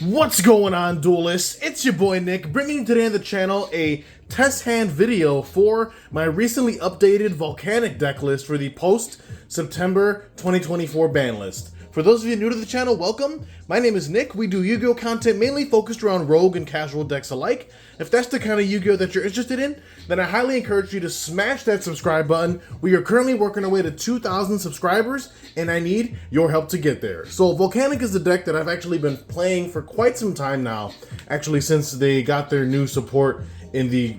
What's going on, duelists? It's your boy Nick, bringing you today on the channel a test hand video for my recently updated Volcanic deck list for the post-September 2024 ban list. For those of you new to the channel, welcome. My name is Nick. We do Yu-Gi-Oh! Content mainly focused around rogue and casual decks alike. If that's the kind of Yu-Gi-Oh! That you're interested in, then I highly encourage you to smash that subscribe button. We are currently working our way to 2,000 subscribers, and I need your help to get there. So Volcanic is a deck that I've actually been playing for quite some time now, actually since they got their new support in the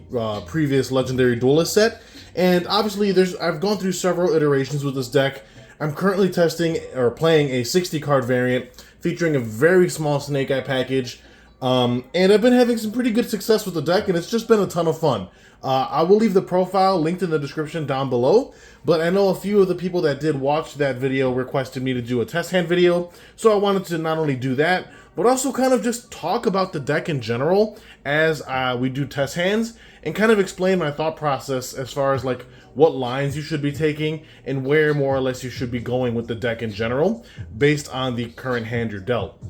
previous Legendary Duelist set. And obviously I've gone through several iterations with this deck. I'm currently testing or playing a 60 card variant featuring a very small Snake Eye package. And I've been having some pretty good success with the deck, and it's just been a ton of fun. I will leave the profile linked in the description down below, but I know a few of the people that did watch that video requested me to do a test hand video, so I wanted to not only do that, but also kind of just talk about the deck in general as we do test hands, and kind of explain my thought process as far as like what lines you should be taking and where more or less you should be going with the deck in general based on the current hand you're dealt.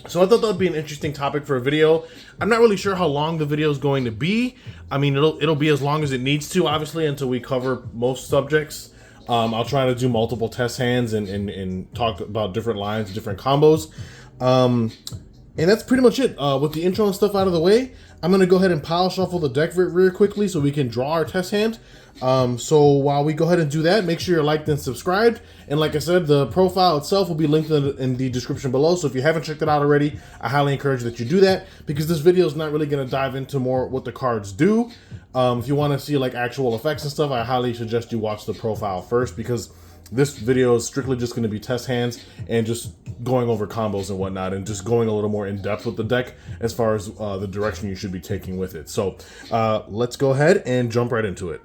So I thought that would be an interesting topic for a video. I'm not really sure how long the video is going to be. I mean, it'll be as long as it needs to, obviously, until we cover most subjects. I'll try to do multiple test hands and talk about different lines, different combos. And that's pretty much it. With the intro and stuff out of the way, I'm going to go ahead and pile shuffle the deck very quickly so we can draw our test hand. So while we go ahead and do that, make sure you're liked and subscribed. And like I said, the profile itself will be linked in the description below. So if you haven't checked it out already, I highly encourage that you do that, because this video is not really going to dive into more what the cards do. If you want to see like actual effects and stuff, I highly suggest you watch the profile first, because this video is strictly just going to be test hands and just going over combos and whatnot, and just going a little more in depth with the deck as far as the direction you should be taking with it. So let's go ahead and jump right into it.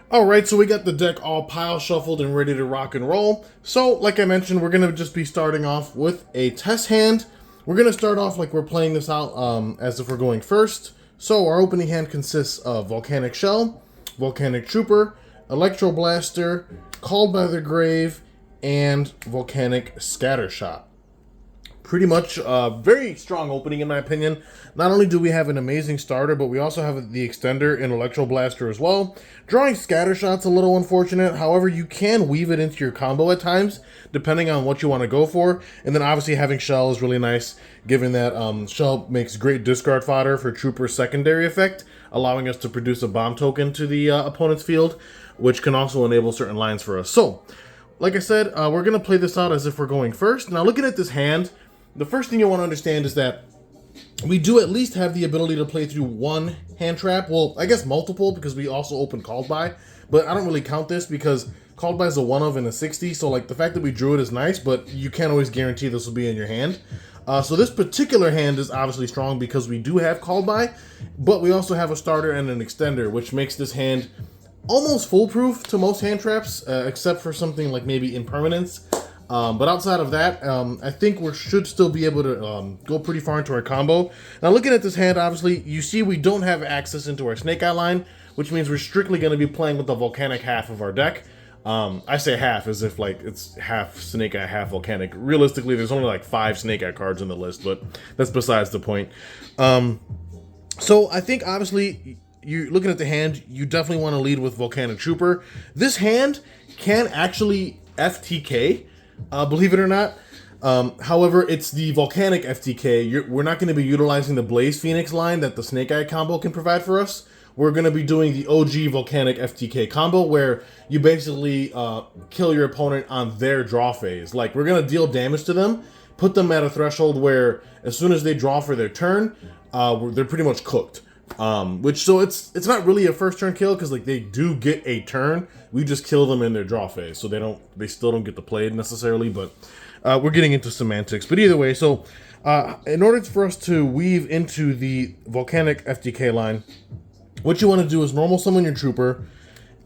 Alright, so we got the deck all pile shuffled and ready to rock and roll. So, like I mentioned, we're going to just be starting off with a test hand. We're going to start off like we're playing this out as if we're going first. So, our opening hand consists of Volcanic Shell, Volcanic Trooper, Electro Blaster, Called by the Grave, and Volcanic Scattershot. Pretty much a very strong opening in my opinion. Not only do we have an amazing starter, but we also have the extender in Electro Blaster as well. Drawing Scattershot's a little unfortunate. However, you can weave it into your combo at times, depending on what you want to go for. And then obviously having Shell is really nice, given that Shell makes great discard fodder for Trooper's secondary effect, allowing us to produce a bomb token to the opponent's field, which can also enable certain lines for us. So, like I said, we're going to play this out as if we're going first. Now, looking at this hand, the first thing you want to understand is that we do at least have the ability to play through one hand trap. Well, I guess multiple, because we also open Called By, but I don't really count this because Called By is a 1 of and a 60, so like the fact that we drew it is nice, but you can't always guarantee this will be in your hand. So this particular hand is obviously strong because we do have Called By, but we also have a starter and an extender, which makes this hand almost foolproof to most hand traps, except for something like maybe Impermanence. But outside of that, I think we should still be able to go pretty far into our combo. Now, looking at this hand, obviously, you see we don't have access into our Snake Eye line, which means we're strictly going to be playing with the Volcanic half of our deck. I say half as if like it's half Snake Eye, half Volcanic. Realistically, there's only like 5 Snake Eye cards in the list, but that's besides the point. So I think, obviously, you're looking at the hand, you definitely want to lead with Volcanic Trooper. This hand can actually FTK. Believe it or not. However, it's the Volcanic FTK. We're not going to be utilizing the Blaze Phoenix line that the Snake Eye combo can provide for us. We're going to be doing the OG Volcanic FTK combo, where you basically kill your opponent on their draw phase. Like, we're going to deal damage to them, put them at a threshold where as soon as they draw for their turn, they're pretty much cooked. So it's not really a first turn kill, because like they do get a turn. We just kill them in their draw phase, so they still don't get to play it necessarily, but we're getting into semantics. But either way, so in order for us to weave into the Volcanic FTK line, what you want to do is normal summon your Trooper,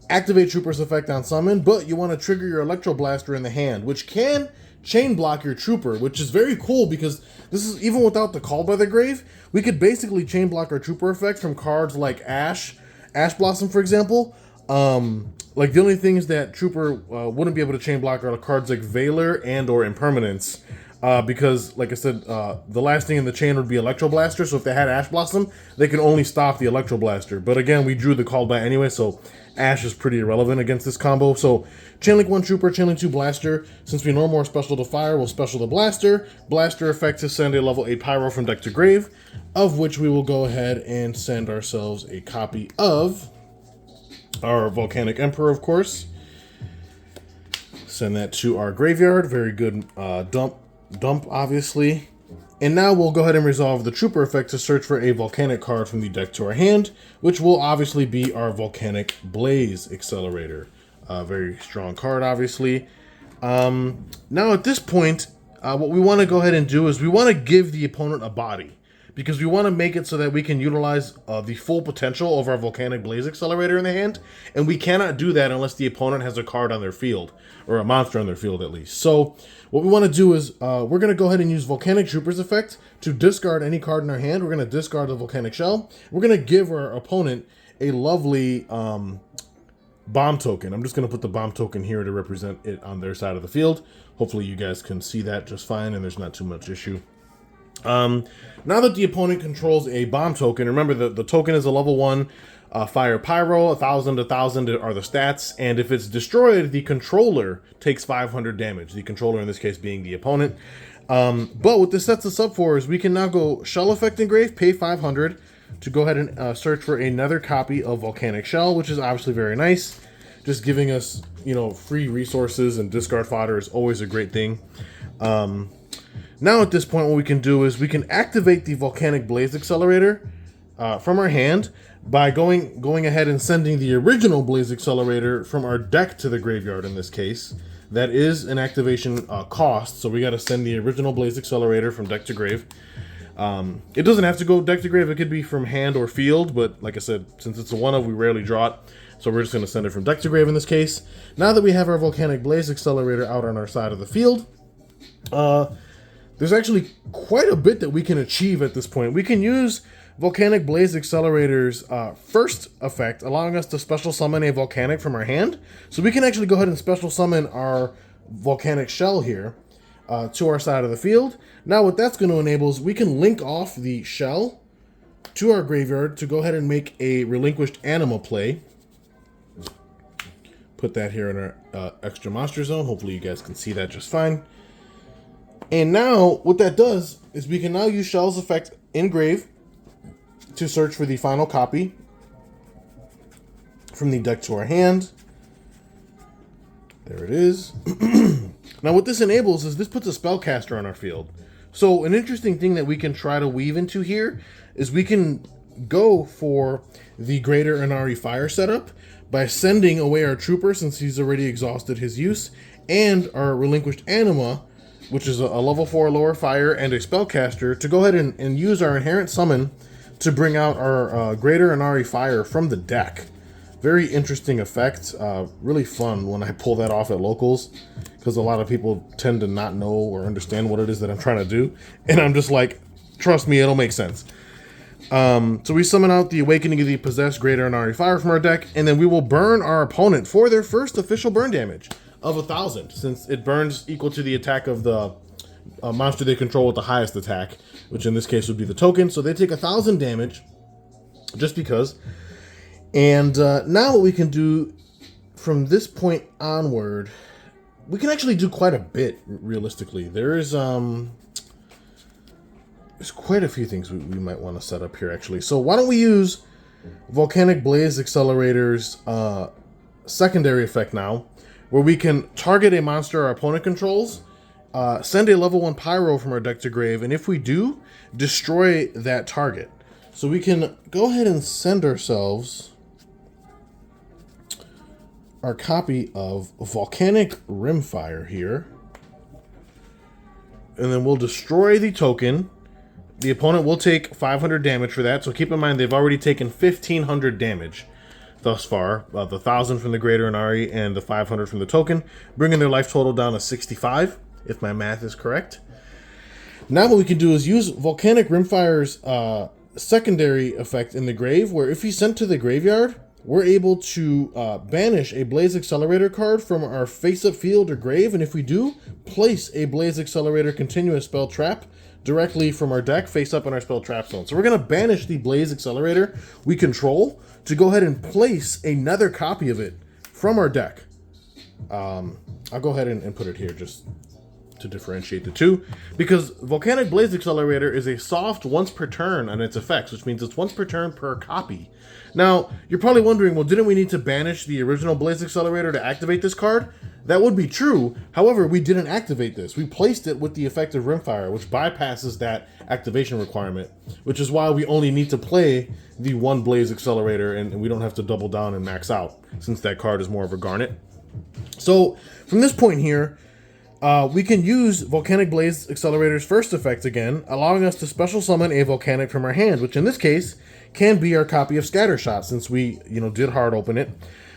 activate Trooper's effect on summon, but you want to trigger your Electro Blaster in the hand, which can chain block your Trooper, which is very cool, because this is even without the Called by the Grave. We could basically chain block our Trooper effect from cards like Ash Blossom, for example. Like, the only things that Trooper wouldn't be able to chain block are cards like Valor and or Impermanence. because, like I said, the last thing in the chain would be Electro Blaster. So if they had Ash Blossom, they could only stop the Electro Blaster. But again, we drew the Called By anyway, so Ash is pretty irrelevant against this combo. So Chainlink 1 Trooper, Chainlink 2 Blaster. Since we know more Special to Fire, we'll Special the Blaster. Blaster effect to send a level 8 Pyro from deck to grave, of which we will go ahead and send ourselves a copy of our Volcanic Emperor, of course. Send that to our graveyard. Very good dump, obviously. And now we'll go ahead and resolve the Trooper effect to search for a Volcanic card from the deck to our hand, which will obviously be our Volcanic Blaze Accelerator. Very strong card, obviously. Now at this point, what we want to go ahead and do is we want to give the opponent a body, because we want to make it so that we can utilize the full potential of our Volcanic Blaze Accelerator in the hand, and we cannot do that unless the opponent has a card on their field, or a monster on their field at least. So what we want to do is we're going to go ahead and use Volcanic Trooper's effect to discard any card in our hand. We're going to discard the Volcanic Shell. We're going to give our opponent a lovely bomb token. I'm just going to put the bomb token here to represent it on their side of the field. Hopefully you guys can see that just fine and there's not too much issue. Now that the opponent controls a bomb token, remember the token is a level 1 fire pyro, 1,000 to 1,000 are the stats, and if it's destroyed, the controller takes 500 damage. The controller in this case being the opponent. But what this sets us up for is we can now go Shell Effect Engrave, pay 500 to go ahead and search for another copy of Volcanic Shell, which is obviously very nice. Just giving us, you know, free resources and discard fodder is always a great thing. Now at this point, what we can do is we can activate the Volcanic Blaze Accelerator from our hand by going ahead and sending the original Blaze Accelerator from our deck to the graveyard in this case. That is an activation cost, so we got to send the original Blaze Accelerator from deck to grave. It doesn't have to go deck to grave, it could be from hand or field, but like I said, since it's a one-of, we rarely draw it, so we're just going to send it from deck to grave in this case. Now that we have our Volcanic Blaze Accelerator out on our side of the field, there's actually quite a bit that we can achieve at this point. We can use Volcanic Blaze Accelerator's first effect, allowing us to special summon a Volcanic from our hand. So we can actually go ahead and special summon our Volcanic Shell here to our side of the field. Now what that's going to enable is we can link off the shell to our graveyard to go ahead and make a Relinquished Anima play. Put that here in our extra monster zone. Hopefully you guys can see that just fine. And now what that does is we can now use Shell's effect in grave to search for the final copy from the deck to our hand. There it is. Now what this enables is this puts a spellcaster on our field. So an interesting thing that we can try to weave into here is we can go for the Greater Inari Fire setup by sending away our Trooper since he's already exhausted his use, and our Relinquished Anima, which is a level 4 lower fire and a spellcaster, to go ahead and use our Inherent Summon to bring out our Greater Inari Fire from the deck. Very interesting effect. Really fun when I pull that off at locals, because a lot of people tend to not know or understand what it is that I'm trying to do. And I'm just like, trust me, it'll make sense. So we summon out the Awakening of the Possessed Greater Inari Fire from our deck, and then we will burn our opponent for their first official burn damage of 1,000, since it burns equal to the attack of the monster they control with the highest attack, which in this case would be the token. So they take 1,000 damage just because. And now what we can do from this point onward, we can actually do quite a bit realistically. There's quite a few things we might want to set up here actually. So why don't we use Volcanic Blaze Accelerator's secondary effect now, where we can target a monster our opponent controls, send a level 1 Pyro from our deck to grave, and if we do, destroy that target. So we can go ahead and send ourselves our copy of Volcanic Rimfire here, and then we'll destroy the token. The opponent will take 500 damage for that, so keep in mind they've already taken 1,500 damage thus far, the 1,000 from the Greater Inari and the 500 from the token, bringing their life total down to 65, if my math is correct. Now what we can do is use Volcanic Rimfire's secondary effect in the grave, where if he's sent to the graveyard, we're able to banish a Blaze Accelerator card from our face-up field or grave, and if we do, place a Blaze Accelerator continuous spell trap directly from our deck face-up in our spell trap zone. So we're going to banish the Blaze Accelerator we control to go ahead and place another copy of it from our deck. I'll go ahead and put it here just to differentiate the two, because Volcanic Blaze Accelerator is a soft once per turn on its effects, which means it's once per turn per copy. Now, you're probably wondering, well, didn't we need to banish the original Blaze Accelerator to activate this card? That would be true. However, we didn't activate this. We placed it with the effect of Rimfire, which bypasses that activation requirement, which is why we only need to play the one Blaze Accelerator, and we don't have to double down and max out, since that card is more of a Garnet. So, from this point here, we can use Volcanic Blaze Accelerator's first effect again, allowing us to special summon a Volcanic from our hand, which in this case can be our copy of Scattershot, since we, did hard open it.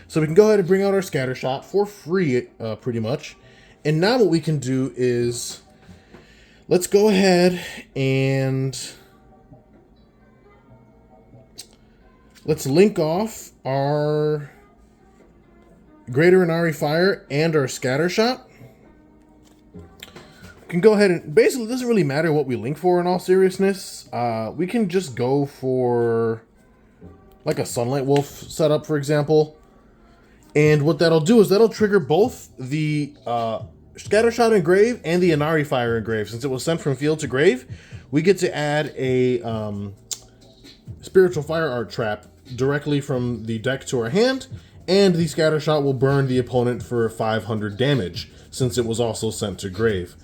So we can go ahead and bring out our Scattershot for free, pretty much. And now what we can do is, let's go ahead and let's link off our Greater Inari Fire and our Scattershot. We can go ahead and, basically it doesn't really matter what we link for in all seriousness. We can just go for like a Sunlight Wolf setup, for example. And what that'll do is that'll trigger both the Scattershot Engrave and the Inari Fire Engrave. Since it was sent from field to grave, we get to add a Spiritual Fire Art trap directly from the deck to our hand, and the Scattershot will burn the opponent for 500 damage, since it was also sent to grave.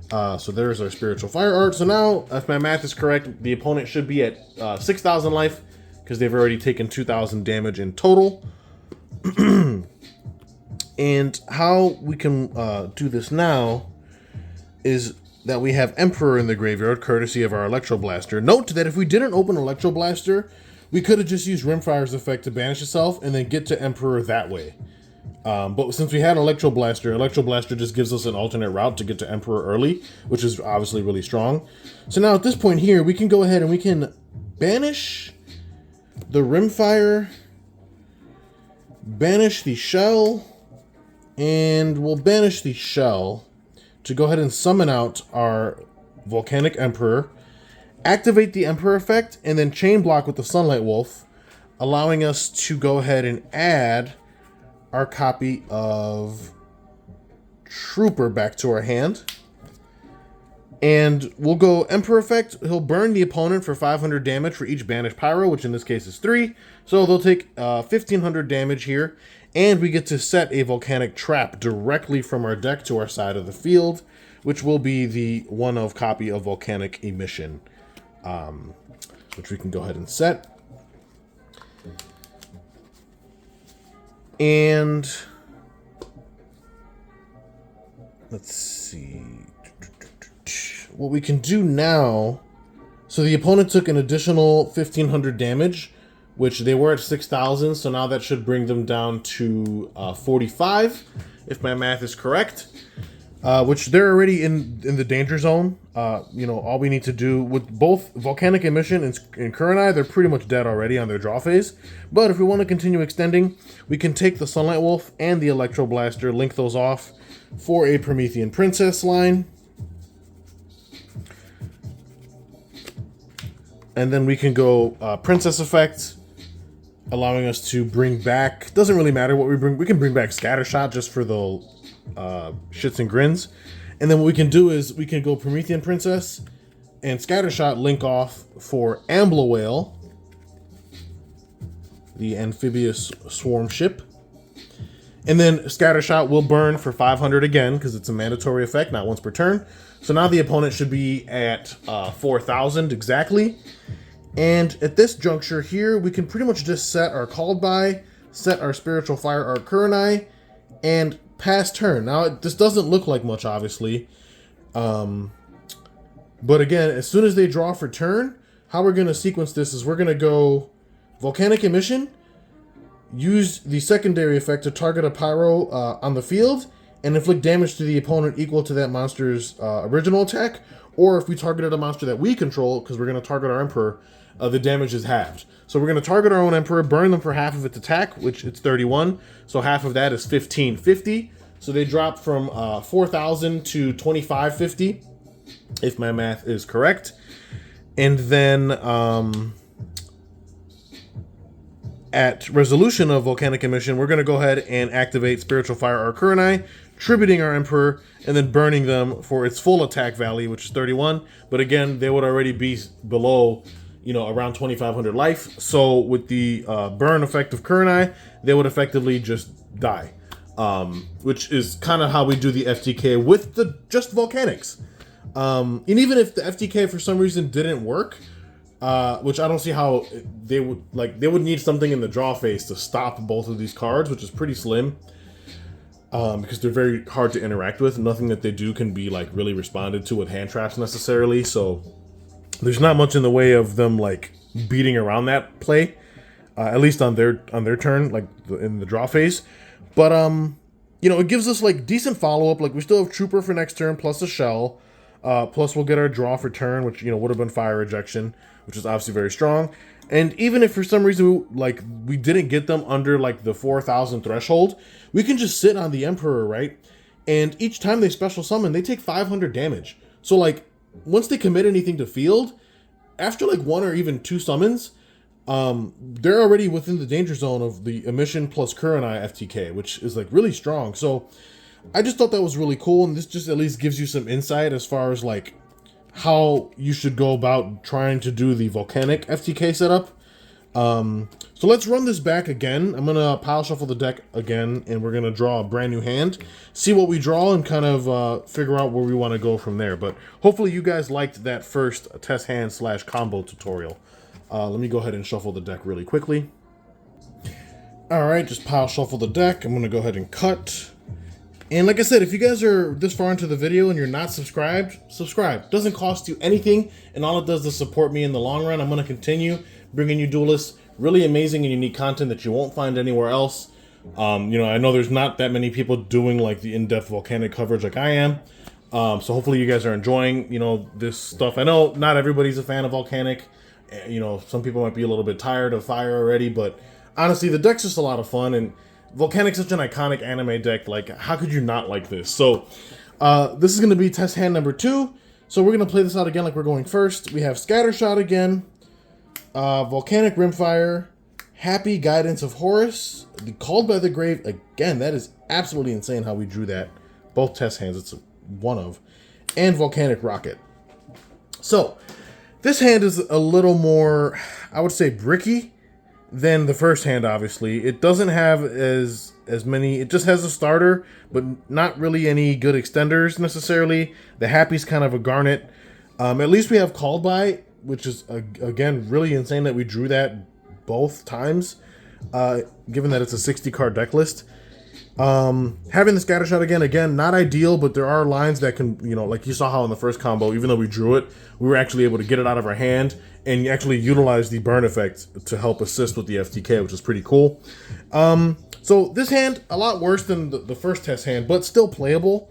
So there's our Spiritual Fire Art. So now, if my math is correct, the opponent should be at 6,000 life, because they've already taken 2,000 damage in total. And how we can do this now is that we have Emperor in the graveyard, courtesy of our Electro Blaster. Note that if we didn't open Electro Blaster, we could have just used Rimfire's effect to banish itself and then get to Emperor that way. But since we had Electro Blaster just gives us an alternate route to get to Emperor early, which is obviously really strong. So now at this point here, we can go ahead and we can banish the Rimfire, banish the Shell, and we'll banish the Shell to go ahead and summon out our Volcanic Emperor, activate the Emperor effect, and then chain block with the Sunlight Wolf, allowing us to go ahead and add our copy of Trooper back to our hand. And we'll go Emperor effect. He'll burn the opponent for 500 damage for each banished Pyro, which in this case is 3. So they'll take 1,500 damage here. And we get to set a Volcanic Trap directly from our deck to our side of the field, which will be the one-of copy of Volcanic Emission, which we can go ahead and set. And let's see what we can do now. So the opponent took an additional 1,500 damage, which they were at 6,000. So now that should bring them down to 45, if my math is correct. Which they're already in the danger zone. All we need to do with both Volcanic Emission and Kurenai, they're pretty much dead already on their draw phase. But if we want to continue extending, we can take the Sunlight Wolf and the Electro Blaster, link those off for a Promethean Princess line. And then we can go Princess effect, allowing us to bring back, doesn't really matter what we bring, we can bring back Scattershot just for the shits and grins. And then what we can do is we can go Promethean Princess and Scattershot link off for Ambler Whale, the amphibious swarm ship. And then Scattershot will burn for 500 again, because it's a mandatory effect, not once per turn. So now the opponent should be at 4,000 exactly. And at this juncture here, we can pretty much just set our Called By, set our Spiritual Fire Art Kurenai, and pass turn. Now, this doesn't look like much, obviously. But again, as soon as they draw for turn, how we're going to sequence this is we're going to go Volcanic Emission, use the secondary effect to target a Pyro on the field, and inflict damage to the opponent equal to that monster's original attack, or if we targeted a monster that we control, because we're going to target our Emperor, the damage is halved. So we're going to target our own Emperor, burn them for half of its attack, which it's 31. So half of that is 1550. So they drop from 4,000 to 2,550, if my math is correct. And then at resolution of Volcanic Emission, we're going to go ahead and activate Spiritual Fire Arcurni, tributing our Emperor, and then burning them for its full attack value, which is 31. But again, they would already be below, around 2,500 life. So with the burn effect of Kurni, they would effectively just die. Which is kind of how we do the FTK with the just Volcanics. And even if the FTK for some reason didn't work, which I don't see how they would need something in the draw phase to stop both of these cards, which is pretty slim. Because they're very hard to interact with. Nothing that they do can be really responded to with hand traps necessarily. So there's not much in the way of them beating around that play, at least on their turn, in the draw phase. But it gives us decent follow up. We still have Trooper for next turn plus a shell. Plus we'll get our draw for turn, which would have been fire ejection, which is obviously very strong. And even if for some reason we didn't get them under the 4,000 threshold, we can just sit on the Emperor, right? And each time they special summon, they take 500 damage. So once they commit anything to field, after one or even two summons, they're already within the danger zone of the Emission plus Kurani FTK, which is really strong. So I just thought that was really cool, and this just at least gives you some insight as far as how you should go about trying to do the Volcanic FTK setup. So let's run this back again. I'm gonna pile shuffle the deck again, and we're gonna draw a brand new hand, see what we draw, and kind of figure out where we want to go from there. But hopefully you guys liked that first test hand / combo tutorial. Let me go ahead and shuffle the deck really quickly. All right, just pile shuffle the deck. I'm gonna go ahead and cut. And like I said, if you guys are this far into the video and you're not subscribed, subscribe. Doesn't cost you anything, and all it does is support me in the long run. I'm going to continue bringing you duelists, really amazing and unique content that you won't find anywhere else. I know there's not that many people doing the in-depth Volcanic coverage like I am. So hopefully you guys are enjoying, this stuff. I know not everybody's a fan of Volcanic. Some people might be a little bit tired of Fire already, but honestly, the deck's just a lot of fun, and Volcanic's such an iconic anime deck. How could you not like this? So, this is going to be test hand number 2. So we're going to play this out again we're going first. We have Scattershot again, Volcanic Rimfire, Happy Guidance of Horus, the Called by the Grave. Again, that is absolutely insane how we drew that. Both test hands, it's one of. And Volcanic Rocket. So, this hand is a little more, I would say, bricky than the first hand, obviously. It doesn't have as many, it just has a starter, but not really any good extenders necessarily. The Happy's kind of a Garnet. At least we have Called By, which is, again, really insane that we drew that both times, given that it's a 60 card deck list. Having the Scattershot again, not ideal, but there are lines that can, like you saw how in the first combo, even though we drew it, we were actually able to get it out of our hand and actually utilize the burn effect to help assist with the FTK, which is pretty cool. So this hand, a lot worse than the first test hand, but still playable.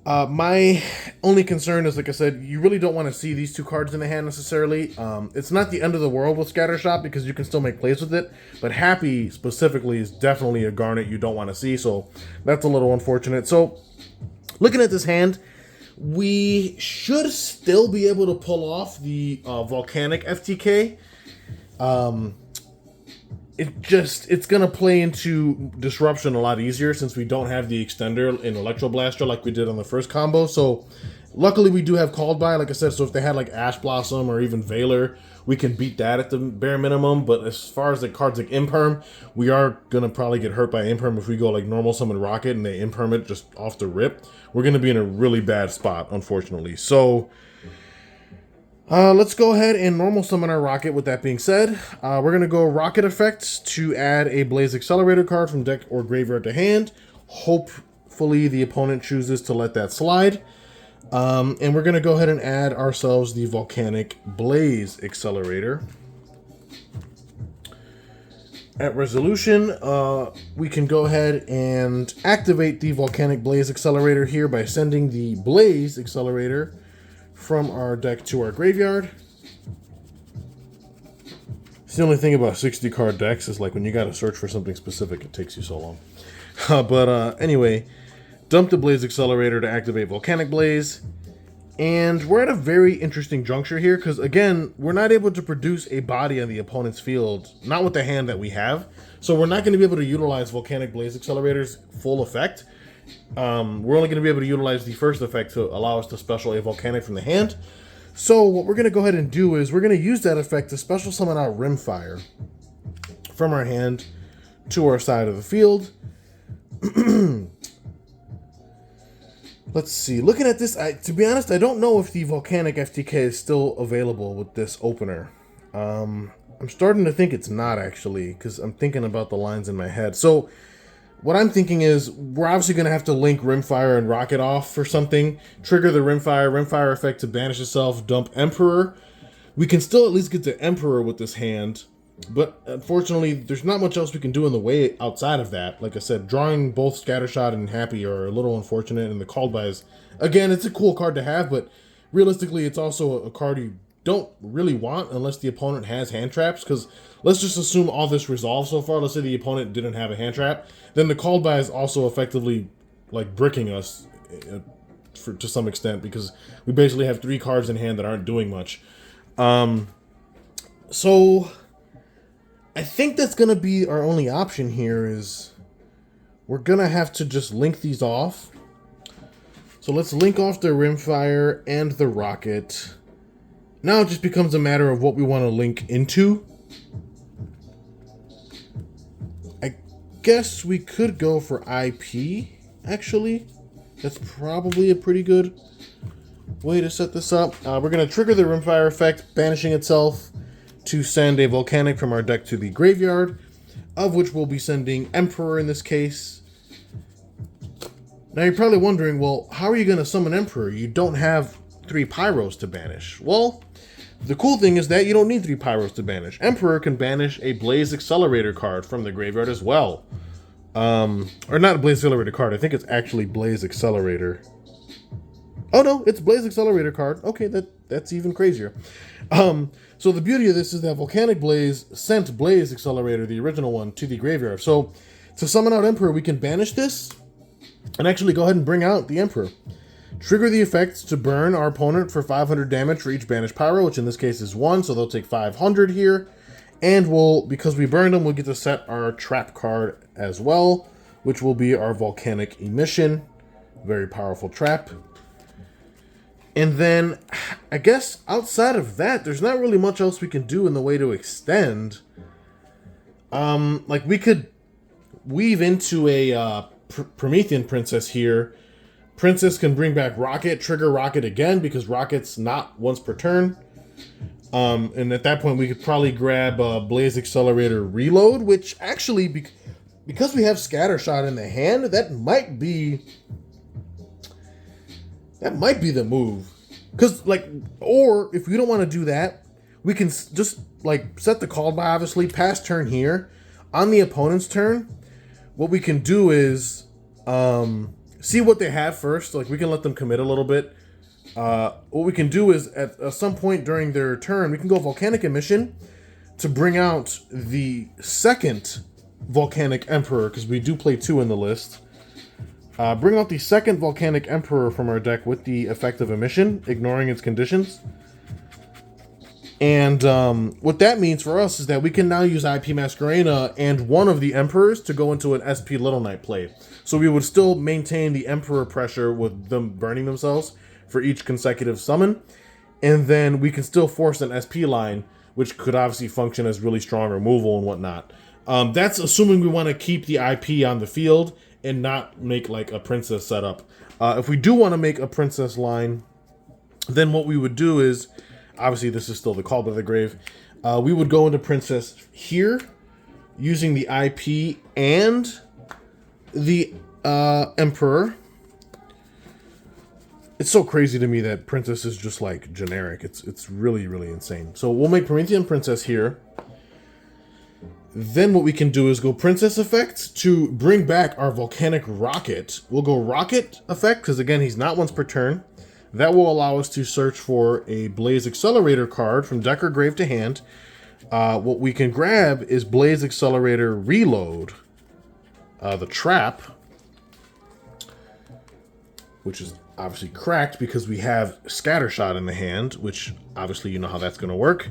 My only concern is, like I said, you really don't want to see these two cards in the hand necessarily. It's not the end of the world with Scattershot because you can still make plays with it, but Happy specifically is definitely a Garnet you don't want to see, so that's a little unfortunate. So, looking at this hand, we should still be able to pull off the Volcanic FTK. It's going to play into Disruption a lot easier since we don't have the extender in Electro Blaster like we did on the first combo. So, luckily we do have Called By, like I said, so if they had Ash Blossom or even Veiler, we can beat that at the bare minimum. But as far as the cards like Imperm, we are going to probably get hurt by Imperm if we go normal summon Rocket and they Imperm it just off the rip. We're going to be in a really bad spot, unfortunately. So, let's go ahead and normal summon our Rocket. With that being said, we're going to go Rocket Effects to add a Blaze Accelerator card from deck or graveyard to hand. Hopefully the opponent chooses to let that slide. And we're going to go ahead and add ourselves the Volcanic Blaze Accelerator. At resolution, we can go ahead and activate the Volcanic Blaze Accelerator here by sending the Blaze Accelerator from our deck to our graveyard. It's the only thing about 60 card decks is like when you gotta search for something specific, it takes you so long. Anyway, dump the Blaze Accelerator to activate Volcanic Blaze. And we're at a very interesting juncture here, because again, we're not able to produce a body on the opponent's field, not with the hand that we have. So we're not going to be able to utilize Volcanic Blaze Accelerator's full effect. We're only going to be able to utilize the first effect to allow us to special a Volcanic from the hand. So what we're going to go ahead and do is we're going to use that effect to special summon out Rimfire from our hand to our side of the field. Let's see. Looking at this, to be honest, I don't know if the Volcanic FTK is still available with this opener. I'm starting to think it's not, actually, because I'm thinking about the lines in my head. So what I'm thinking is we're obviously going to have to link Rimfire and Rocket off for something. Trigger the Rimfire effect to banish itself, dump Emperor. We can still at least get the Emperor with this hand. But unfortunately, there's not much else we can do in the way outside of that. Like I said, drawing both Scattershot and Happy are a little unfortunate, and the Called By is, again, it's a cool card to have, but realistically, it's also a card you don't really want unless the opponent has hand traps, because let's just assume all this resolves so far. Let's say the opponent didn't have a hand trap. Then the Called By is also effectively like bricking us to some extent, because we basically have 3 cards in hand that aren't doing much. So I think that's going to be our only option here is we're going to have to just link these off. So let's link off the Rimfire and the Rocket. Now it just becomes a matter of what we want to link into. I guess we could go for IP, actually. That's probably a pretty good way to set this up. We're going to trigger the Rimfire effect, banishing itself, to send a Volcanic from our deck to the graveyard, of which we'll be sending Emperor in this case. Now you're probably wondering, well, how are you going to summon Emperor? You don't have 3 Pyros to banish. Well, the cool thing is that you don't need 3 Pyros to banish. Emperor can banish a Blaze Accelerator card from the graveyard as well. Or not a Blaze Accelerator card, I think it's actually Blaze Accelerator. Oh no, it's Blaze Accelerator card. Okay, that's even crazier. So the beauty of this is that Volcanic Blaze sent Blaze Accelerator, the original one, to the graveyard. So to summon out Emperor, we can banish this and actually go ahead and bring out the Emperor. Trigger the effects to burn our opponent for 500 damage for each banished Pyro, which in this case is 1, so they'll take 500 here. And because we burned them, we'll get to set our trap card as well, which will be our Volcanic Emission. Very powerful trap. And then, I guess, outside of that, there's not really much else we can do in the way to extend. Like, we could weave into a Promethean Princess here. Princess can bring back Rocket, trigger Rocket again, because Rocket's not once per turn. And at that point, we could probably grab Blaze Accelerator Reload, which actually, because we have Scattershot in the hand, that might be the move. Because, like, or if we don't want to do that, we can just, like, set the Called By, obviously, pass turn here. On the opponent's turn, what we can do is see what they have first. Like, we can let them commit a little bit. What we can do is, at some point during their turn, we can go Volcanic Emission to bring out the second Volcanic Emperor, because we do play 2 in the list. Bring out the second Volcanic Emperor from our deck with the effect of Emission, ignoring its conditions. And what that means for us is that we can now use IP Masquerena and one of the Emperors to go into an SP Little Knight play. So we would still maintain the Emperor pressure with them burning themselves for each consecutive summon. And then we can still force an SP line, which could obviously function as really strong removal and whatnot. That's assuming we want to keep the IP on the field and not make like a Princess setup. If we do want to make a Princess line, then what we would do is, obviously this is still the Call By the Grave, we would go into Princess here, using the IP and the Emperor. It's so crazy to me that Princess is just like generic. It's really, really insane. So we'll make Promethean Princess here. Then what we can do is go Princess effect to bring back our Volcanic Rocket. We'll go Rocket effect, because again, he's not once per turn. That will allow us to search for a Blaze Accelerator card from deck or grave to hand. What we can grab is Blaze Accelerator Reload, the trap, which is obviously cracked because we have Scattershot in the hand, which obviously you know how that's going to work.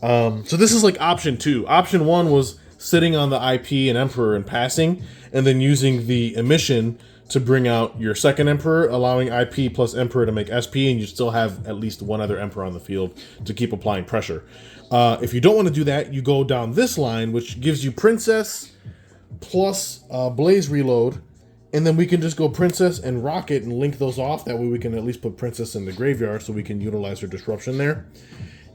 So this is like option 2. Option 1 was sitting on the IP and Emperor and passing, and then using the emission to bring out your second Emperor, allowing IP plus Emperor to make SP, and you still have at least one other Emperor on the field to keep applying pressure. If you don't want to do that, you go down this line, which gives you Princess plus Blaze Reload, and then we can just go Princess and Rocket and link those off. That way we can at least put Princess in the graveyard so we can utilize her disruption there.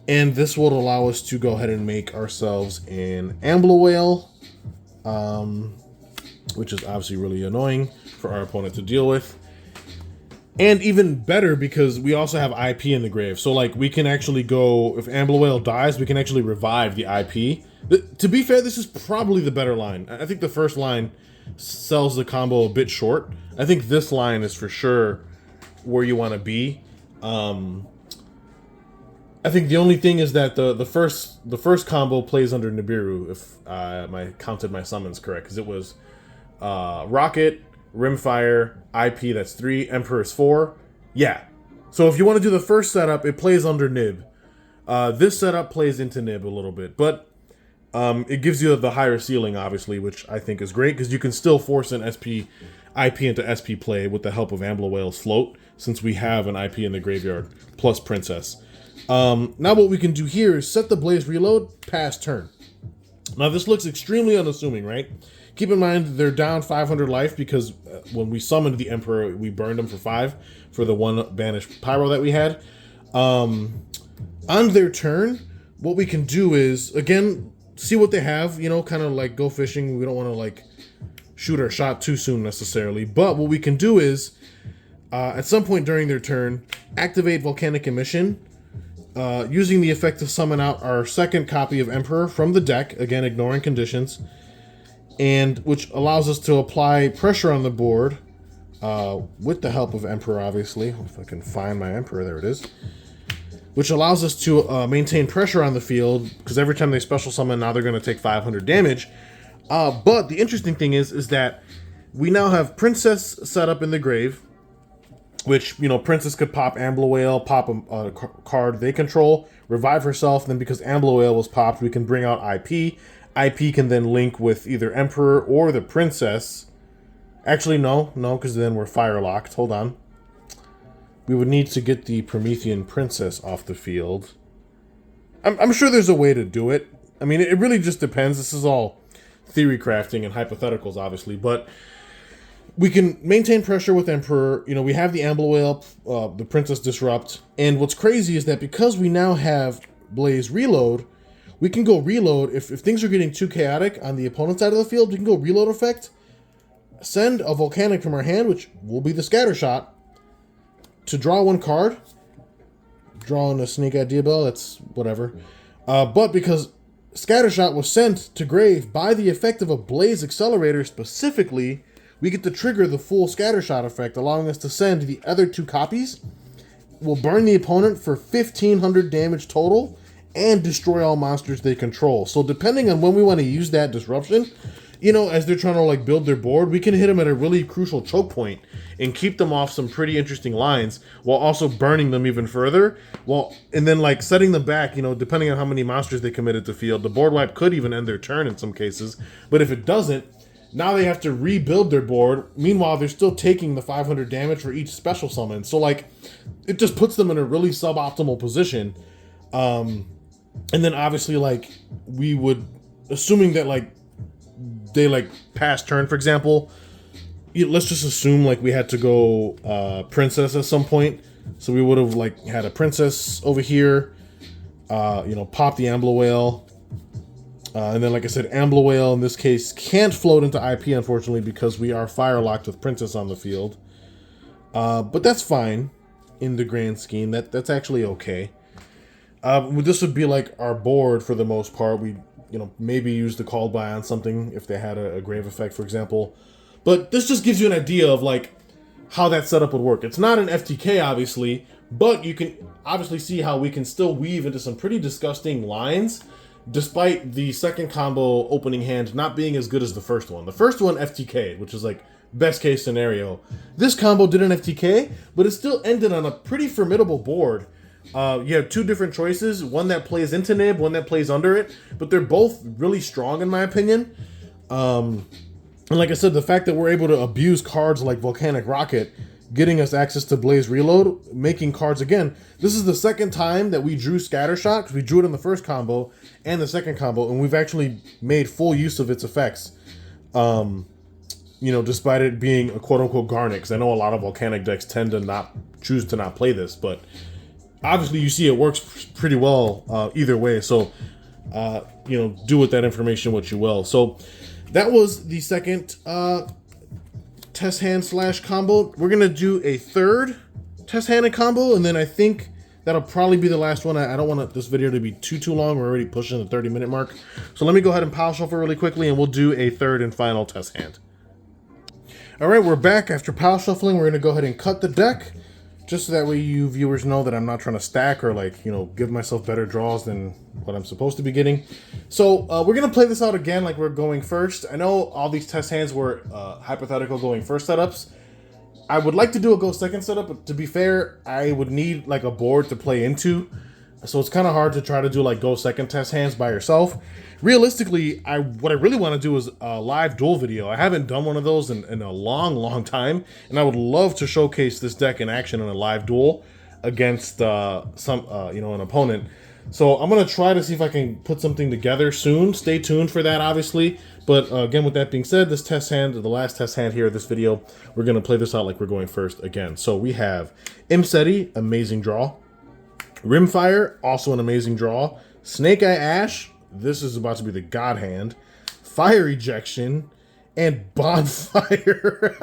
And this will allow us to go ahead and make ourselves an Ambler Whale, which is obviously really annoying for our opponent to deal with. And even better because we also have IP in the grave. So like we can actually go, if Ambler Whale dies, we can actually revive the IP. To be fair, this is probably the better line. I think the first line sells the combo a bit short. I think this line is for sure where you want to be. I think the only thing is that the first combo plays under Nibiru, if I counted my summons correct, because it was Rocket, Rimfire, IP, that's 3, Emperor is 4. Yeah. So if you want to do the first setup, it plays under Nib. This setup plays into Nib a little bit, but it gives you the higher ceiling, obviously, which I think is great, because you can still force an IP into SP play with the help of Ambler Whale's Float, since we have an IP in the graveyard, plus Princess. Now what we can do here is set the Blaze Reload, pass turn. Now this looks extremely unassuming, right? Keep in mind they're down 500 life because when we summoned the Emperor, we burned him for 5 for the 1 banished Pyro that we had. On their turn, what we can do is, again, see what they have, you know, kind of like go fishing. We don't want to like shoot our shot too soon necessarily, but what we can do is at some point during their turn, activate Volcanic Emission, using the effect to summon out our second copy of Emperor from the deck, again ignoring conditions, and which allows us to apply pressure on the board with the help of Emperor, obviously. If I can find my Emperor, there it is. Which allows us to maintain pressure on the field, because every time they special summon, now they're going to take 500 damage. But the interesting thing is that we now have Princess set up in the grave, which, you know, Princess could pop Ambler Whale, pop a card they control, revive herself, and then because Ambler Whale was popped, we can bring out IP. IP can then link with either Emperor or the Princess. Actually, no, because then we're fire locked. Hold on. We would need to get the Promethean Princess off the field. I'm sure there's a way to do it. I mean, it really just depends. This is all theory crafting and hypotheticals, obviously, but we can maintain pressure with Emperor. You know, we have the Ambler Whale, the Princess Disrupt, and what's crazy is that because we now have Blaze Reload, we can go reload. If things are getting too chaotic on the opponent's side of the field, we can go reload effect, send a Volcanic from our hand, which will be the Scattershot, to draw 1 card. Drawing a Snake Idea Bell, that's whatever. But because Scattershot was sent to grave by the effect of a Blaze Accelerator specifically, we get to trigger the full Scattershot effect, allowing us to send the other 2 copies. We'll burn the opponent for 1,500 damage total and destroy all monsters they control. So depending on when we want to use that disruption, you know, as they're trying to like build their board, we can hit them at a really crucial choke point and keep them off some pretty interesting lines while also burning them even further. And then like setting them back, you know, depending on how many monsters they committed to field. The board wipe could even end their turn in some cases, but if it doesn't, now they have to rebuild their board. Meanwhile, they're still taking the 500 damage for each special summon. So like, it just puts them in a really suboptimal position. And then obviously like we would, assuming that like they like pass turn, for example, let's just assume like we had to go Princess at some point. So we would have like had a Princess over here, you know, pop the Ambler Whale. And then, like I said, Ambler Whale in this case can't float into IP, unfortunately, because we are fire locked with Princess on the field. But that's fine in the grand scheme. That's actually okay. This would be like our board for the most part. We, you know, maybe use the Called By on something if they had a grave effect, for example. But this just gives you an idea of like how that setup would work. It's not an FTK, obviously, But you can obviously see how we can still weave into some pretty disgusting lines, despite the second combo opening hand not being as good as the first one. The first one, FTK, which is like best case scenario. This combo didn't FTK, but it still ended on a pretty formidable board. You have two different choices, one that plays into nib, one that plays under it, but they're both really strong in my opinion. And like I said, the fact that we're able to abuse cards like Volcanic Rocket, getting us access to Blaze Reload, making cards again. This is the second time that we drew Scattershot, because we drew it in the first combo and the second combo, and we've actually made full use of its effects. You know, despite it being a quote-unquote Garnet, because I know a lot of Volcanic decks tend to choose to not play this, but obviously you see it works pretty well either way, so you know, do with that information what you will. So that was the second test hand slash combo. We're gonna do a third test hand and combo, and then I think that'll probably be the last one. I don't want this video to be too long. We're already pushing the 30-minute mark. So let me go ahead and pile shuffle really quickly, and we'll do a third and final test hand. All right, we're back after pile shuffling. We're gonna go ahead and cut the deck, just so that way you viewers know that I'm not trying to stack or like, you know, give myself better draws than what I'm supposed to be getting. So we're gonna play this out again like we're going first. I know all these test hands were hypothetical going first setups. I would like to do a go second setup, but to be fair, I would need like a board to play into. So it's kind of hard to try to do like go second test hands by yourself. Realistically, what I really want to do is a live duel video. I haven't done one of those in a long time, and I would love to showcase this deck in action in a live duel against you know, an opponent. So I'm gonna try to see if I can put something together soon. Stay tuned for that, obviously. But again, with that being said, this test hand, the last test hand here of this video, we're gonna play this out like we're going first again. So we have Imseti, amazing draw. Rimfire, also an amazing draw. Snake Eye Ash, this is about to be the god hand. Fire Ejection, and Bonfire.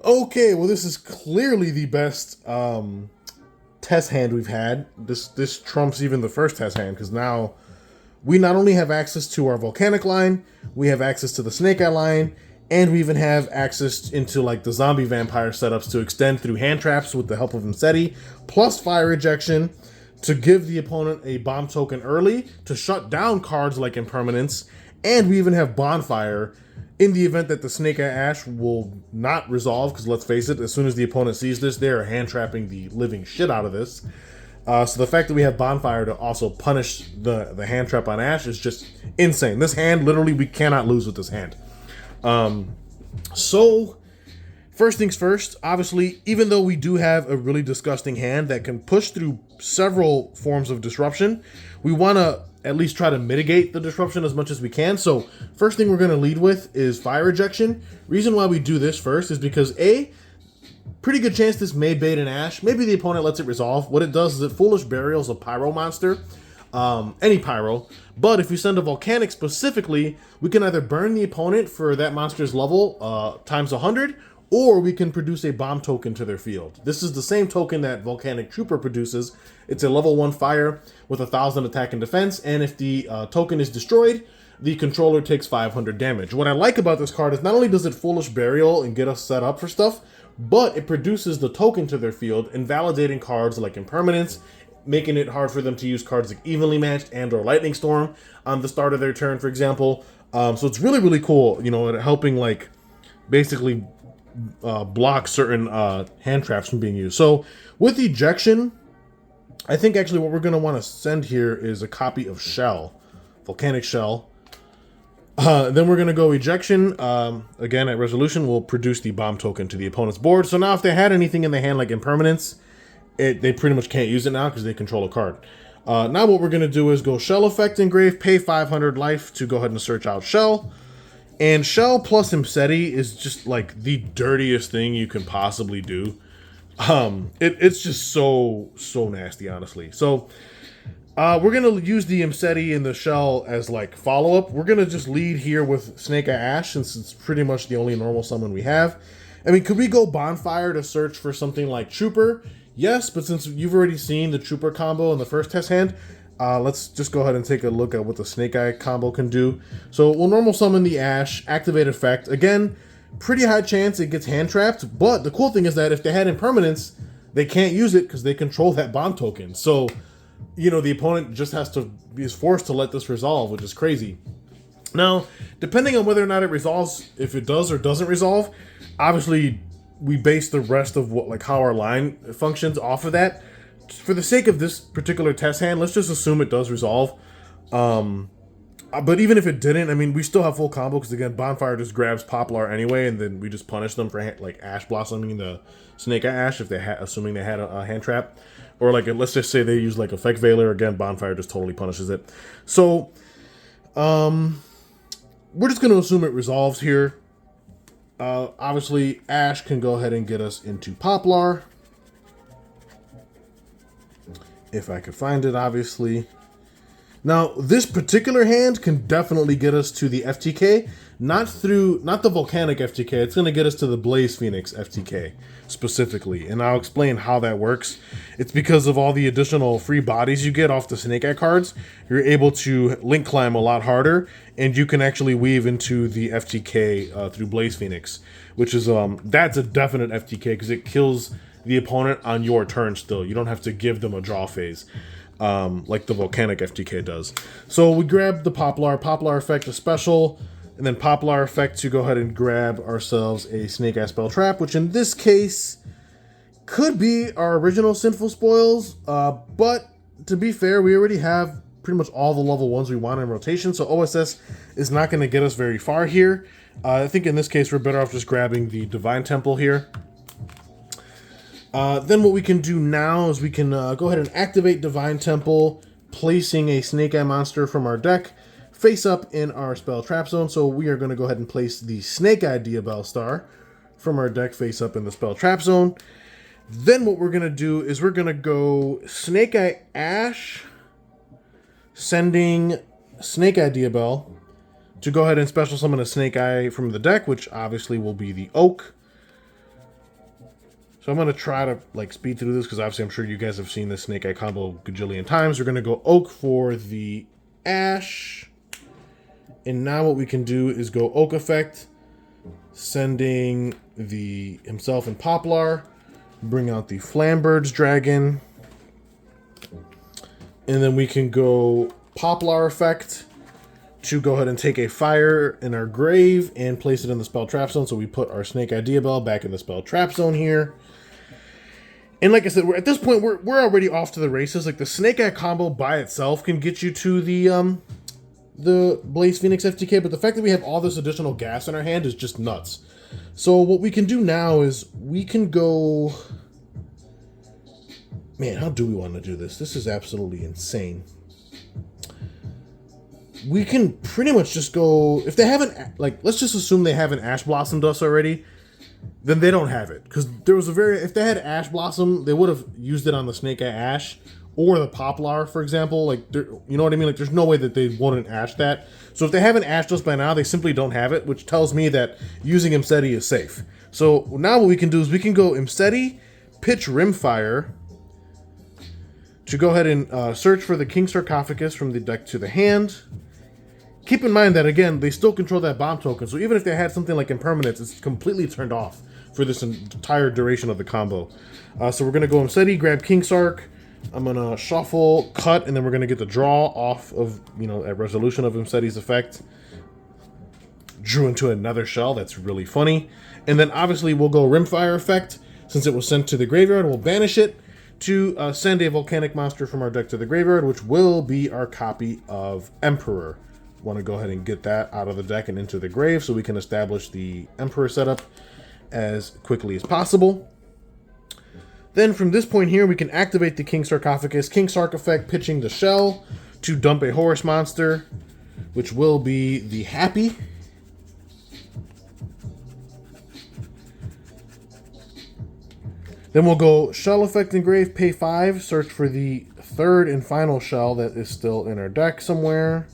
Okay, well this is clearly the best test hand we've had. This trumps even the first test hand, because now we not only have access to our Volcanic line, we have access to the Snake Eye line, and we even have access into like the zombie vampire setups to extend through hand traps with the help of Imseti, plus Fire Ejection to give the opponent a bomb token early to shut down cards like Impermanence, and we even have Bonfire in the event that the Snake Eye Ash will not resolve, because let's face it, as soon as the opponent sees this, they are hand trapping the living shit out of this. So the fact that we have Bonfire to also punish the hand trap on Ash is just insane. This hand, literally, we cannot lose with this hand. So first things first, obviously, even though we do have a really disgusting hand that can push through several forms of disruption, we want to at least try to mitigate the disruption as much as we can. So first thing we're going to lead with is Fire Ejection. Reason why we do this first is because pretty good chance this may bait an Ash. Maybe the opponent lets it resolve. What it does is it Foolish Burials a Pyro monster, any Pyro. But if you send a Volcanic specifically, we can either burn the opponent for that monster's level times 100, or we can produce a bomb token to their field. This is the same token that Volcanic Trooper produces. It's a level 1 fire with 1,000 attack and defense, and if the token is destroyed, the controller takes 500 damage. What I like about this card is not only does it Foolish Burial and get us set up for stuff, but it produces the token to their field, invalidating cards like Impermanence, making it hard for them to use cards like Evenly Matched and or Lightning Storm on the start of their turn, for example. So it's really cool, you know, helping like basically block certain hand traps from being used. So with Ejection, I think actually what we're going to want to send here is a copy of Shell, Volcanic Shell. Then we're going to go Ejection. Again, at resolution, we'll produce the bomb token to the opponent's board. So now if they had anything in the hand like Impermanence, they pretty much can't use it now because they control a card. Now what we're going to do is go Shell Effect Engrave, pay 500 life to go ahead and search out Shell. And Shell plus Imseti is just like the dirtiest thing you can possibly do. It's just so nasty, honestly. So we're gonna use the Imseti and the Shell as like follow-up. We're gonna just lead here with Snake Eye Ash, since it's pretty much the only normal summon we have. I mean, could we go Bonfire to search for something like Trooper? Yes, but since you've already seen the Trooper combo in the first test hand, let's just go ahead and take a look at what the Snake Eye combo can do. So we'll normal summon the Ash, activate effect. Again, pretty high chance it gets hand trapped, but the cool thing is that if they had Impermanence, they can't use it because they control that bomb token. So, you know, the opponent just is forced to let this resolve, which is crazy. Now, depending on whether or not it resolves, if it does or doesn't resolve, obviously we base the rest of how our line functions off of that. For the sake of this particular test hand, let's just assume it does resolve. But even if it didn't, I mean, we still have full combo because, again, Bonfire just grabs Poplar anyway, and then we just punish them for Ash Blossoming the Snake Eye Ash if they assuming they had a hand trap, or let's just say they use Effect Veiler. Again, Bonfire just totally punishes it. So, we're just going to assume it resolves here. Obviously, Ash can go ahead and get us into Poplar. If I could find it, obviously. Now, this particular hand can definitely get us to the FTK, not the Volcanic FTK. It's going to get us to the Blaze Phoenix FTK specifically, and I'll explain how that works. It's because of all the additional free bodies you get off the Snake Eye cards. You're able to link climb a lot harder, and you can actually weave into the FTK through Blaze Phoenix, which is that's a definite FTK because it kills the opponent on your turn still. You don't have to give them a draw phase. Like the Volcanic FTK does. So we grab the Poplar effect, a special, and then Poplar effect to go ahead and grab ourselves a Snake Eye Spell Trap, which in this case could be our original Sinful Spoils, but to be fair, we already have pretty much all the level 1s we want in rotation, so OSS is not going to get us very far here. I think in this case we're better off just grabbing the Divine Temple here. Then what we can do now is we can go ahead and activate Divine Temple, placing a Snake Eye monster from our deck face up in our spell trap zone. So we are going to go ahead and place the Snake Eye Diabell Star from our deck face up in the spell trap zone. Then what we're going to do is we're going to go Snake Eye Ash, sending Snake Eye Diabell to go ahead and special summon a Snake Eye from the deck, which obviously will be the Oak. So I'm going to try to speed through this because obviously I'm sure you guys have seen this Snake Eye combo gajillion times. We're going to go Oak for the Ash. And now what we can do is go Oak effect, sending himself and Poplar, bring out the Flambird's Dragon. And then we can go Poplar effect to go ahead and take a fire in our grave and place it in the spell trap zone. So we put our Snake Eye Diabell back in the spell trap zone here. And like I said, at this point, we're already off to the races. The Snake Eye combo by itself can get you to the Blaze Phoenix FTK, but the fact that we have all this additional gas in our hand is just nuts. So what we can do now is we can go... Man, how do we want to do this? This is absolutely insane. We can pretty much just go... If they haven't... let's just assume they haven't Ash Blossomed us already. Then they don't have it. Because there was if they had Ash Blossom, they would have used it on the Snake Eye Ash. Or the Poplar, for example. You know what I mean? There's no way that they wouldn't Ash that. So if they haven't Ashed us by now, they simply don't have it. Which tells me that using Imseti is safe. So now what we can do is we can go Imseti, pitch Rimfire, to go ahead and search for the King Sarcophagus from the deck to the hand. Keep in mind that, again, they still control that bomb token, so even if they had something like Impermanence, it's completely turned off for this entire duration of the combo. So we're going to go Imseti, grab King Sark. I'm going to shuffle, cut, and then we're going to get the draw off of, a resolution of Imseti's effect. Drew into another shell. That's really funny. And then, obviously, we'll go Rimfire effect. Since it was sent to the graveyard, we'll banish it to send a Volcanic monster from our deck to the graveyard, which will be our copy of Emperor. Want to go ahead and get that out of the deck and into the grave so we can establish the Emperor setup as quickly as possible. Then from this point here, we can activate the King Sarcophagus, King Sark effect, pitching the shell to dump a Horus monster, which will be the Happy. Then we'll go Shell effect in grave, pay 5, search for the third and final shell that is still in our deck somewhere.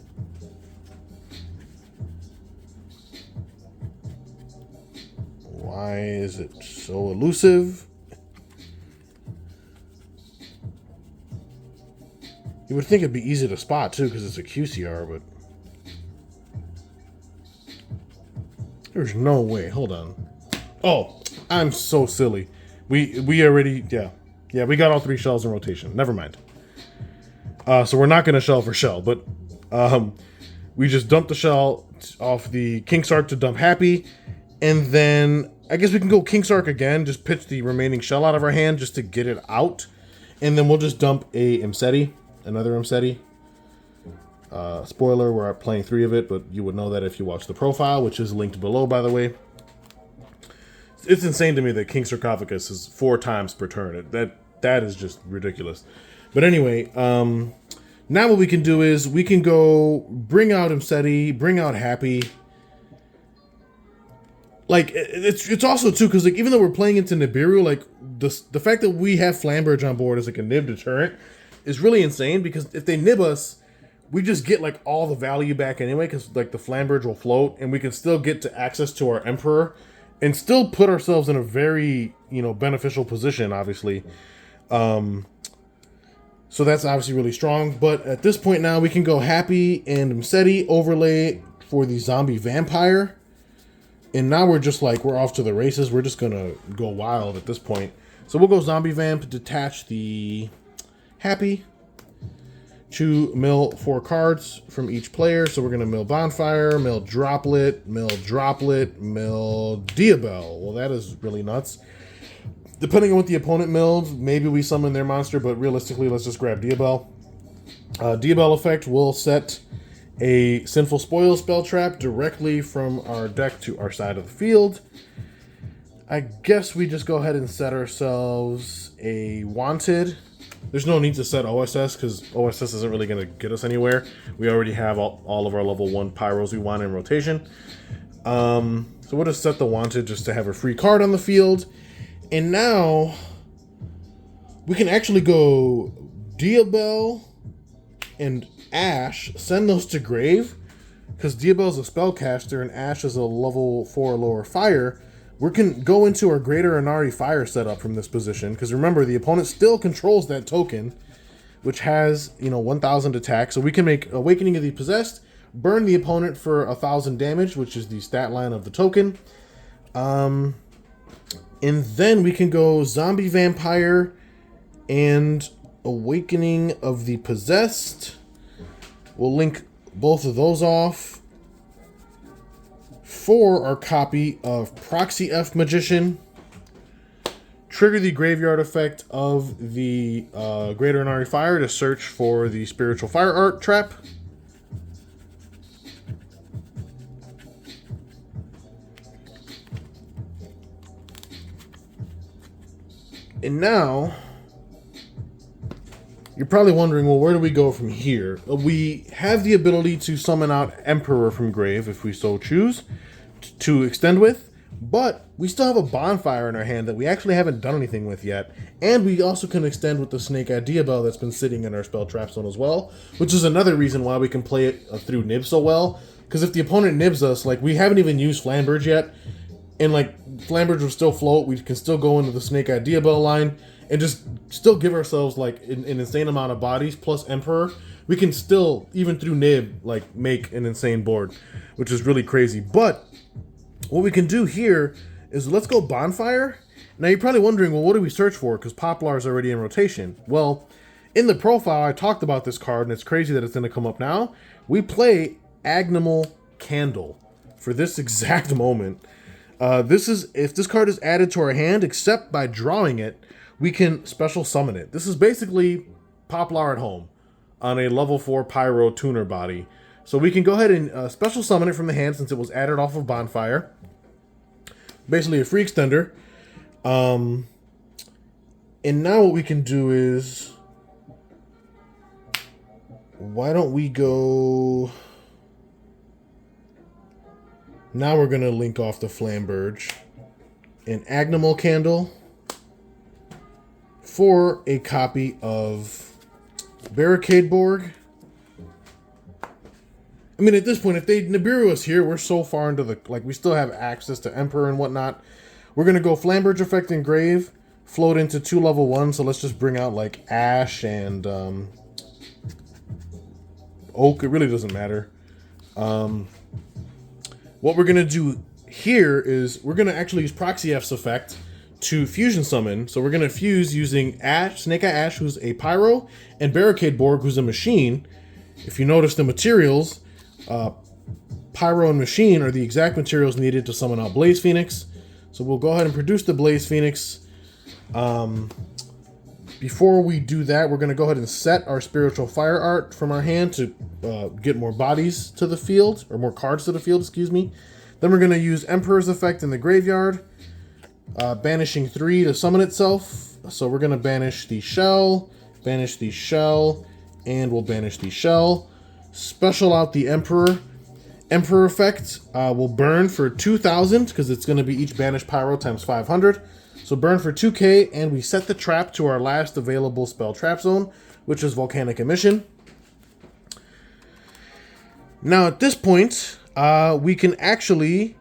Why is it so elusive? You would think it'd be easy to spot too because it's a QCR, but there's no way. Hold on. Oh, I'm so silly. We already, yeah. Yeah, we got all 3 shells in rotation. Never mind. So we're not going to shell for shell, but we just dumped the shell off the King Sark to dump Happy, and then I guess we can go King Sark again, just pitch the remaining shell out of our hand just to get it out, and then we'll just dump a Imseti, another Imseti. Spoiler, we're playing 3 of it, but you would know that if you watch the profile, which is linked below, by the way. It's insane to me that King Sarcophagus is 4 times per turn. That is just ridiculous. But anyway, now what we can do is we can go bring out Imseti, bring out Happy. Like, it's also, too, because, like, even though we're playing into Nibiru, like, the fact that we have Flamberge on board as, like, a nib deterrent is really insane, because if they nib us, we just get, like, all the value back anyway, because, like, the Flamberge will float, and we can still get to access to our Emperor, and still put ourselves in a very, you know, beneficial position, obviously. So that's obviously really strong. But at this point now, we can go Happy and Imseti, overlay for the Zombie Vampire. And now we're just like, we're off to the races. We're just going to go wild at this point. So we'll go Zombie Vamp, detach the Happy. To mill 4 cards from each player. So we're going to mill Bonfire, mill Droplet, mill Diabel. Well, that is really nuts. Depending on what the opponent milled, maybe we summon their monster, but realistically, let's just grab Diabel. Diabel effect will set a Sinful Spoil spell trap directly from our deck to our side of the field. I guess we just go ahead and set ourselves a Wanted. There's no need to set OSS because OSS isn't really going to get us anywhere. We already have all of our level 1 Pyros we want in rotation. So we'll just set the Wanted just to have a free card on the field. And now we can actually go Diabel and Ash, send those to grave, because Diabel is a spellcaster and Ash is a level 4 lower fire. We can go into our Greater Inari Fire setup from this position, because remember, the opponent still controls that token, which has, you know, 1,000 attack. So we can make Awakening of the Possessed, burn the opponent for 1,000 damage, which is the stat line of the token. And then we can go Zombie Vampire and Awakening of the Possessed. We'll link both of those off for our copy of Proxy F Magician. Trigger the graveyard effect of the Greater Inari Fire to search for the Spiritual Fire Art trap. And now, you're probably wondering, well, where do we go from here? We have the ability to summon out Emperor from grave if we so choose to extend with, but we still have a Bonfire in our hand that we actually haven't done anything with yet, and we also can extend with the Snake-Eyed Diabel that's been sitting in our spell trap zone as well, which is another reason why we can play it through Nib so well, because if the opponent nibs us, like, we haven't even used Flamberge yet, and like Flamberge will still float, we can still go into the Snake-Eyed Diabel line and just still give ourselves like an insane amount of bodies plus Emperor. We can still, even through Nib, like make an insane board, which is really crazy. But what we can do here is let's go Bonfire. Now you're probably wondering, well, what do we search for? Because Poplar is already in rotation. Well, in the profile, I talked about this card, and it's crazy that it's going to come up now. We play Agnimal Candle for this exact moment. This is, if this card is added to our hand, except by drawing it, we can special summon it. This is basically Poplar at home on a level 4 Pyro tuner body. So we can go ahead and special summon it from the hand since it was added off of Bonfire. Basically a free extender. And now what we can do is, why don't we go... Now we're going to link off the Flamberge and Agnimal Candle for a copy of Barricade Borg. I mean, at this point, if they Nibiru us here, we're so far into the... Like, we still have access to Emperor and whatnot. We're going to go Flamberge Effect Engrave, float into 2 level 1, so let's just bring out, like, Ash and Oak. It really doesn't matter. What we're going to do here is we're going to actually use Proxy F's effect to fusion summon. So we're going to fuse using Snake Eye Ash, who's a Pyro, and Barricade Borg, who's a Machine. If you notice the materials, Pyro and Machine are the exact materials needed to summon out Blaze Phoenix. So we'll go ahead and produce the Blaze Phoenix. Before we do that, we're going to go ahead and set our Spiritual Fire Art from our hand to get more bodies to the field, or more cards to the field, excuse me. Then we're going to use Emperor's Effect in the graveyard, banishing 3 to summon itself. So we're going to banish the shell, and we'll banish the shell. Special out the Emperor. Emperor Effect will burn for 2,000 because it's going to be each banished Pyro times 500. So burn for 2k, and we set the trap to our last available spell trap zone, which is Volcanic Emission. Now at this point, we can actually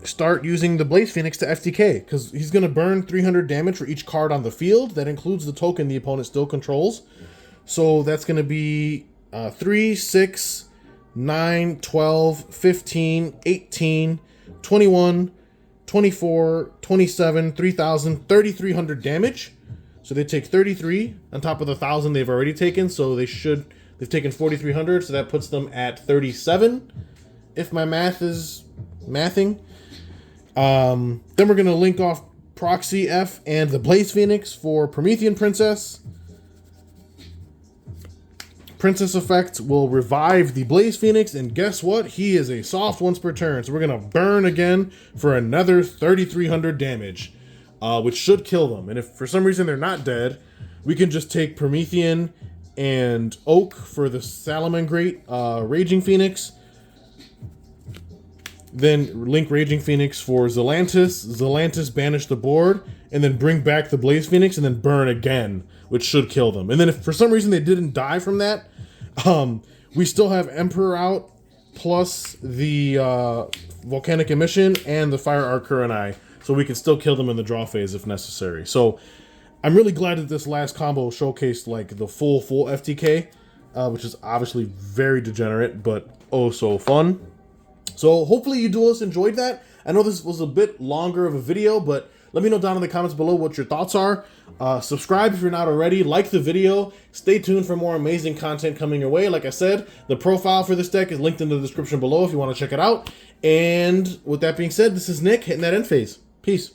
start using the Blaze Phoenix to FTK, because he's going to burn 300 damage for each card on the field. That includes the token the opponent still controls. So that's going to be 3, 6, 9, 12, 15, 18, 21, 24, 27, 3,000, 3,300 damage. So they take 33 on top of the 1,000 they've already taken. So they've taken 4,300. So that puts them at 37, if my math is mathing. Then we're going to link off Proxy F and the Blaze Phoenix for Promethean Princess. Princess Effect will revive the Blaze Phoenix, and guess what? He is a soft once per turn, so we're going to burn again for another 3,300 damage, which should kill them. And if for some reason they're not dead, we can just take Promethean and Oak for the Salamangreat Raging Phoenix, then link Raging Phoenix for Zelantis banish the board, and then bring back the Blaze Phoenix, and then burn again, which should kill them. And then if for some reason they didn't die from that, we still have Emperor out, plus the Volcanic Emission and the Fire Art Kurenai, so we can still kill them in the draw phase if necessary. So I'm really glad that this last combo showcased like the full FTK, which is obviously very degenerate, but oh so fun. So hopefully you duelists enjoyed that. I know this was a bit longer of a video, but let me know down in the comments below what your thoughts are. Subscribe if you're not already. Like the video. Stay tuned for more amazing content coming your way. Like I said, the profile for this deck is linked in the description below if you want to check it out. And with that being said, this is Nick hitting that end phase. Peace.